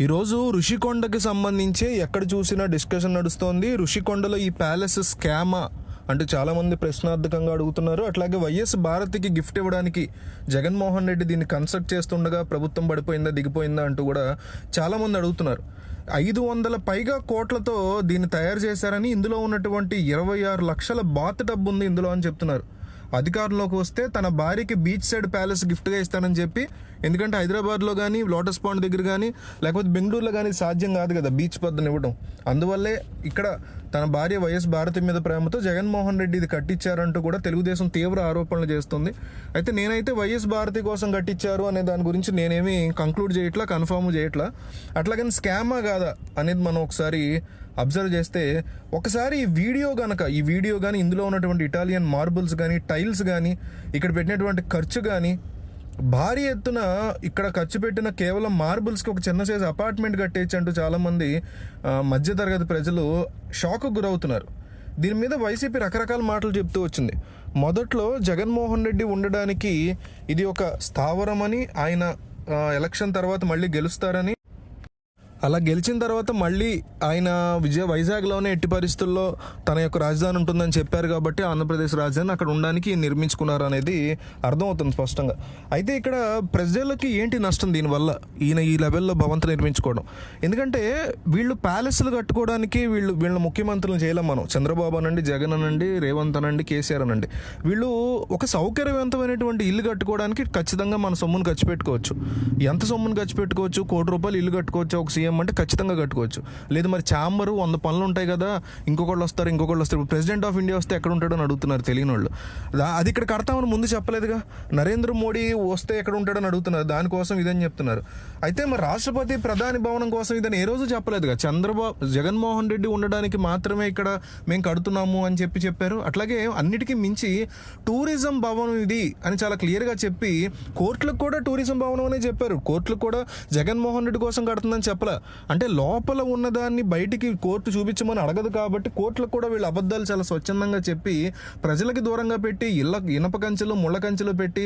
ఈరోజు ఋషికొండకి సంబంధించి ఎక్కడ చూసినా డిస్కషన్ నడుస్తోంది. ఋషికొండలో ఈ ప్యాలెస్ స్కామా అంటే చాలామంది ప్రశ్నార్థకంగా అడుగుతున్నారు. అట్లాగే వైఎస్ భారతికి గిఫ్ట్ ఇవ్వడానికి జగన్మోహన్ రెడ్డి దీన్ని కన్స్ట్రక్ట్ చేస్తుండగా ప్రభుత్వం పడిపోయిందా దిగిపోయిందా అంటూ కూడా చాలామంది అడుగుతున్నారు. 500 పైగా కోట్లతో దీన్ని తయారు చేశారని, ఇందులో ఉన్నటువంటి 26 లక్షల బాత్ డబ్బు ఉంది ఇందులో అని చెప్తున్నారు. అధికారంలోకి వస్తే తన భార్యకి బీచ్ సైడ్ ప్యాలెస్ గిఫ్ట్గా ఇస్తానని చెప్పి, ఎందుకంటే హైదరాబాద్లో కానీ లోటస్ పాండ్ దగ్గర కానీ లేకపోతే బెంగళూరులో కానీ సాధ్యం కాదు కదా బీచ్ పద్దను ఇవ్వడం. అందువల్లే ఇక్కడ తన భార్య వైఎస్ భారతి మీద ప్రేమతో జగన్మోహన్ రెడ్డి ఇది కట్టించారంటూ కూడా తెలుగుదేశం తీవ్ర ఆరోపణలు చేస్తుంది. అయితే నేనైతే వైఎస్ భారతి కోసం కట్టించారు అనే దాని గురించి నేనేమి కంక్లూడ్ చేయట్లా, కన్ఫర్మ్ చేయట్లా. అట్లాగని స్కామా కాదా అనేది మనం ఒకసారి అబ్జర్వ్ చేస్తే, ఒకసారి ఈ వీడియో కానీ ఇందులో ఉన్నటువంటి ఇటాలియన్ మార్బుల్స్ కానీ టైల్స్ కానీ ఇక్కడ పెట్టినటువంటి ఖర్చు కానీ భారీ ఎత్తున ఇక్కడ ఖర్చు పెట్టిన కేవలం మార్బుల్స్కి ఒక చిన్న సైజు అపార్ట్మెంట్ కట్టేయచ్చు అంటూ చాలామంది మధ్యతరగతి ప్రజలు షాక్కు గురవుతున్నారు. దీని మీద వైసీపీ రకరకాల మాటలు చెప్తూ వచ్చింది. మొదట్లో జగన్మోహన్ రెడ్డి ఉండడానికి ఇది ఒక స్థావరమని, ఆయన ఎలక్షన్ తర్వాత మళ్ళీ గెలుస్తారని, అలా గెలిచిన తర్వాత మళ్ళీ ఆయన వైజాగ్లోనే ఎట్టి పరిస్థితుల్లో తన యొక్క రాజధాని ఉంటుందని చెప్పారు కాబట్టి ఆంధ్రప్రదేశ్ రాజధాని అక్కడ ఉండడానికి నిర్మించుకున్నారు అనేది అర్థమవుతుంది స్పష్టంగా. అయితే ఇక్కడ ప్రజలకి ఏంటి నష్టం దీనివల్ల, ఈయన ఈ లెవెల్లో భవంతి నిర్మించుకోవడం? ఎందుకంటే వీళ్ళు ప్యాలెస్లు కట్టుకోవడానికి వీళ్ళ ముఖ్యమంత్రులను చేయలేం మనం. చంద్రబాబు అనండి, జగన్ అనండి, రేవంత్ అనండి, కేసీఆర్ అనండి, వీళ్ళు ఒక సౌకర్యవంతమైనటువంటి ఇల్లు కట్టుకోవడానికి ఖచ్చితంగా మన సొమ్మును ఖర్చు పెట్టుకోవచ్చు. ఎంత సొమ్మును ఖర్చు పెట్టుకోవచ్చు? ₹1 ఇల్లు కట్టుకోవచ్చు ఒక సీఎం అంటే ఖచ్చితంగా కట్టుకోవచ్చు. లేదు మరి ఛాంబరు 100 పనులు ఉంటాయి కదా, ఇంకొకళ్ళు వస్తారు. ఇప్పుడు ప్రెసిడెంట్ ఆఫ్ ఇండియా వస్తే ఎక్కడ ఉంటాడో అని అడుగుతున్నారు తెలియని వాళ్ళు. అది ఇక్కడ కడతామని ముందు చెప్పలేదుగా. నరేంద్ర మోడీ వస్తే ఎక్కడ ఉంటాడని అడుగుతున్నారు, దానికోసం ఇదని చెప్తున్నారు. అయితే మరి రాష్ట్రపతి ప్రధాని భవనం కోసం ఇదని ఏ రోజు చెప్పలేదుగా. జగన్మోహన్ రెడ్డి ఉండడానికి మాత్రమే ఇక్కడ మేము కడుతున్నాము అని చెప్పారు. అట్లాగే అన్నిటికీ మించి టూరిజం భవనం ఇది అని చాలా క్లియర్గా చెప్పి, కోర్టులకు కూడా టూరిజం భవనం అనే చెప్పారు. కోర్టులకు కూడా జగన్మోహన్ రెడ్డి కోసం కడుతుందని చెప్పలే. అంటే లోపల ఉన్నదాన్ని బయటికి కోర్టు చూపించమని అడగదు కాబట్టి కోర్టులకు కూడా వీళ్ళు అబద్ధాలు చాలా స్వచ్ఛందంగా చెప్పి ప్రజలకి దూరంగా పెట్టి, ఇనప కంచెలు ముళ్ళ కంచెలు పెట్టి,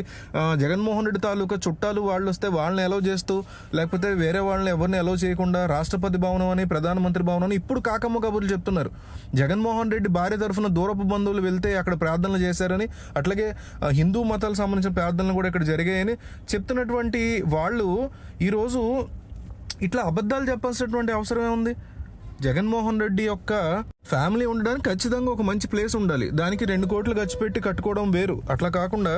జగన్మోహన్ రెడ్డి తాలూకా చుట్టాలు వాళ్ళు వస్తే వాళ్ళని అలౌ చేస్తూ, లేకపోతే వేరే వాళ్ళని ఎవరిని అలౌ చేయకుండా రాష్ట్రపతి భవనం అని, ప్రధానమంత్రి భవనం అని ఇప్పుడు కాకమ్మ కబుర్లు చెప్తున్నారు. జగన్మోహన్ రెడ్డి భార్య తరఫున దూరపు బంధువులు వెళ్తే అక్కడ ప్రార్థనలు చేశారని, అట్లాగే హిందూ మతాలకు సంబంధించిన ప్రార్థనలు కూడా ఇక్కడ జరిగాయని చెప్తున్నటువంటి వాళ్ళు ఈరోజు ఇట్లా అబద్ధాలు చెప్పాల్సినటువంటి అవసరమే ఉంది. జగన్మోహన్ రెడ్డి యొక్క ఫ్యామిలీ ఉండడానికి ఖచ్చితంగా ఒక మంచి ప్లేస్ ఉండాలి. దానికి 2 కోట్లు ఖర్చు పెట్టి కట్టుకోవడం వేరు. అట్లా కాకుండా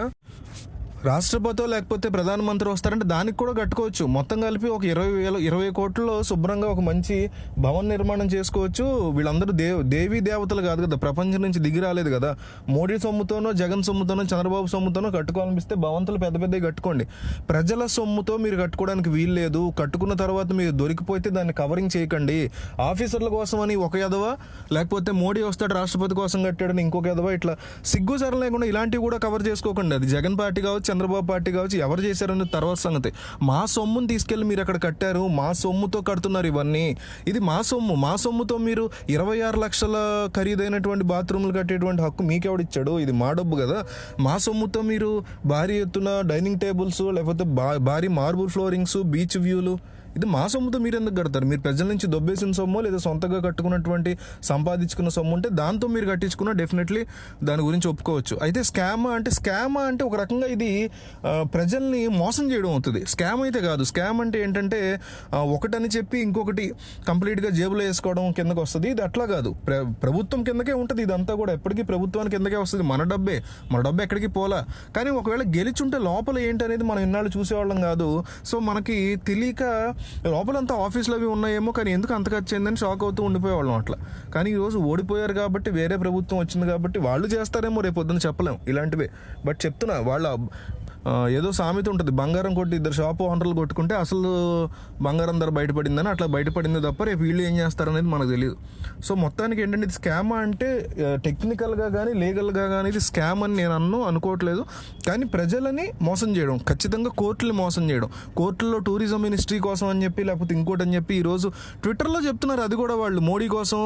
రాష్ట్రపతి లేకపోతే ప్రధానమంత్రి వస్తారంటే దానికి కూడా కట్టుకోవచ్చు. మొత్తం కలిపి ఒక 20 కోట్లలో శుభ్రంగా ఒక మంచి భవన నిర్మాణం చేసుకోవచ్చు. వీళ్ళందరూ దేవీ దేవతలు కాదు కదా, ప్రపంచం నుంచి దిగి రాలేదు కదా. మోడీ సొమ్ముతోనో, జగన్ సొమ్ముతోనో, చంద్రబాబు సొమ్ముతోనో కట్టుకోవాలనిపిస్తే భవంతులు పెద్దవి కట్టుకోండి. ప్రజల సొమ్ముతో మీరు కట్టుకోవడానికి వీలు లేదు. కట్టుకున్న తర్వాత మీరు దొరికిపోతే దాన్ని కవరింగ్ చేయకండి. ఆఫీసర్ల కోసం అని ఒక ఎదవ, లేకపోతే మోడీ వస్తాడు రాష్ట్రపతి కోసం కట్టాడని ఇంకొక ఎదవ, ఇట్లా సిగ్గు సరం లేకుండా ఇలాంటివి కూడా కవర్ చేసుకోకండి. అది జగన్ పార్టీ కావచ్చు, చంద్రబాబు పార్టీ కావచ్చు, ఎవరు చేశారని తర్వాత సంగతి. మా సొమ్ముని తీసుకెళ్లి మీరు అక్కడ కట్టారు, మా సొమ్ముతో కడుతున్నారు ఇవన్నీ. ఇది మా సొమ్ముతో మీరు 26 లక్షల ఖరీదైనటువంటి బాత్రూమ్లు కట్టేటువంటి హక్కు మీకెవడిచ్చాడు? ఇది మా డబ్బు కదా. మా సొమ్ముతో మీరు భారీ ఎత్తున డైనింగ్ టేబుల్స్, లేకపోతే భారీ మార్బుల్ ఫ్లోరింగ్స్, బీచ్ వ్యూలు, ఇది మా సొమ్ముతో మీరు ఎందుకు కడతారు? మీరు ప్రజల నుంచి దొబ్బేసిన సొమ్ము లేదా సొంతగా కట్టుకున్నటువంటి సంపాదించుకున్న సొమ్ము ఉంటే దాంతో మీరు కట్టించుకున్నా డెఫినెట్లీ దాని గురించి ఒప్పుకోవచ్చు. అయితే స్కామా అంటే ఒక రకంగా ఇది ప్రజల్ని మోసం చేయడం అవుతుంది. స్కామ్ అయితే కాదు. స్కామ్ అంటే ఏంటంటే ఒకటని చెప్పి ఇంకొకటి కంప్లీట్గా జేబులో వేసుకోవడం కిందకి వస్తుంది. ఇది అట్లా కాదు, ప్రభుత్వం కిందకే ఉంటుంది. ఇదంతా కూడా ఎప్పటికీ ప్రభుత్వానికి కిందకే వస్తుంది. మన డబ్బే ఎక్కడికి పోలా. కానీ ఒకవేళ గెలిచుంటే లోపల ఏంటనేది మనం ఇన్నాళ్ళు చూసేవాళ్ళం కాదు. సో మనకి తెలియక లోపలంతా ఆఫీసులు అవి ఉన్నాయేమో, కానీ ఎందుకు అంత ఖర్చు అయిందని షాక్ అవుతూ ఉండిపోయేవాళ్ళం అట్లా. కానీ ఈరోజు ఓడిపోయారు కాబట్టి, వేరే ప్రభుత్వం వచ్చింది కాబట్టి వాళ్ళు చేస్తారేమో రేపు పొద్దున చెప్పలేం ఇలాంటివే. బట్ చెప్తున్నా, వాళ్ళ ఏదో సామెత ఉంటుంది, బంగారం కొట్టి 2 షాపు ఓనర్లు కొట్టుకుంటే అసలు బంగారం ధర బయటపడిందని. అట్లా బయటపడింది తప్ప రేపు వీళ్ళు ఏం చేస్తారనేది మనకు తెలియదు. సో మొత్తానికి ఏంటంటే ఇది స్కామ్ అంటే టెక్నికల్గా కానీ లీగల్గా కానీ ఇది స్కామ్ అని నేను అనుకోవట్లేదు. కానీ ప్రజలని మోసం చేయడం, ఖచ్చితంగా కోర్టులు మోసం చేయడం, కోర్టుల్లో టూరిజం మినిస్ట్రీ కోసం అని చెప్పి లేకపోతే ఇంకోటి అని చెప్పి ఈరోజు ట్విట్టర్లో చెప్తున్నారు. అది కూడా వాళ్ళు మోడీ కోసం,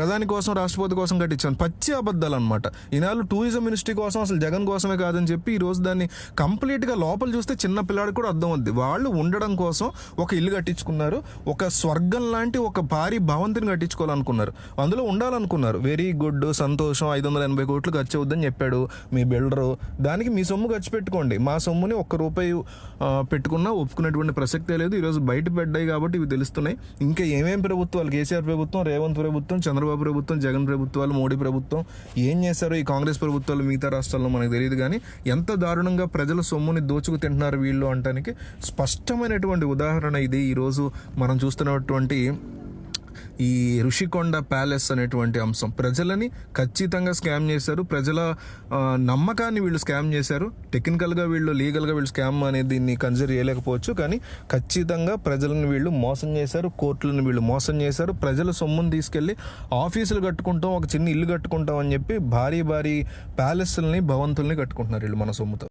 ప్రధాని కోసం, రాష్ట్రపతి కోసం కట్టించాను. పచ్చి అబద్ధాలు అనమాట. ఈనాళ్ళు టూరిజం మినిస్ట్రీ కోసం అసలు జగన్ కోసమే కాదని చెప్పి ఈరోజు దాన్ని దాన్ని కంప్లీట్గా లోపల చూస్తే చిన్న పిల్లాడికి కూడా అర్థం అవుద్ది. వాళ్ళు ఉండడం కోసం ఒక ఇల్లు కట్టించుకున్నారు, ఒక స్వర్గం లాంటి ఒక భారీ భవంతిని కట్టించుకోవాలనుకున్నారు, అందులో ఉండాలనుకున్నారు. వెరీ గుడ్, సంతోషం. 580 కోట్లు ఖర్చు అవుద్దని చెప్పాడు మీ బిల్డరు. దానికి మీ సొమ్ము ఖర్చు పెట్టుకోండి, మా సొమ్ముని ₹1 పెట్టుకున్నా ఒప్పుకునేటువంటి ప్రసక్తే లేదు. ఈరోజు బయట పడ్డాయి కాబట్టి ఇవి తెలుస్తున్నాయి. ఇంకా ఏమేం ప్రభుత్వాలు, కేసీఆర్ ప్రభుత్వం, రేవంత్ ప్రభుత్వం, చంద్రబాబు ప్రభుత్వం, జగన్ ప్రభుత్వాలు, మోడీ ప్రభుత్వం ఏం చేశారో ఈ కాంగ్రెస్ ప్రభుత్వాలు మిగతా రాష్ట్రాల్లో మనకు తెలియదు. కానీ ఎంత దారుణంగా ప్రజల సొమ్ముని దోచుకు తింటున్నారు వీళ్ళు అనడానికి స్పష్టమైనటువంటి ఉదాహరణ ఇది. ఈరోజు మనం చూస్తున్నటువంటి ఈ ఋషికొండ ప్యాలెస్ అనేటువంటి అంశం ప్రజలని ఖచ్చితంగా స్కామ్ చేశారు. ప్రజల నమ్మకాన్ని వీళ్ళు స్కామ్ చేశారు. టెక్నికల్గా వీళ్ళు, లీగల్గా వీళ్ళు స్కామ్ అనేది దీన్ని కన్సిడర్ చేయలేకపోవచ్చు, కానీ ఖచ్చితంగా ప్రజలను వీళ్ళు మోసం చేశారు, కోర్టులను వీళ్ళు మోసం చేశారు. ప్రజల సొమ్మును తీసుకెళ్ళి ఆఫీసులు కట్టుకుంటాం, ఒక చిన్న ఇల్లు కట్టుకుంటాం అని చెప్పి భారీ భారీ ప్యాలెస్లని, భవంతుల్ని కట్టుకుంటున్నారు వీళ్ళు మన సొమ్ముతో.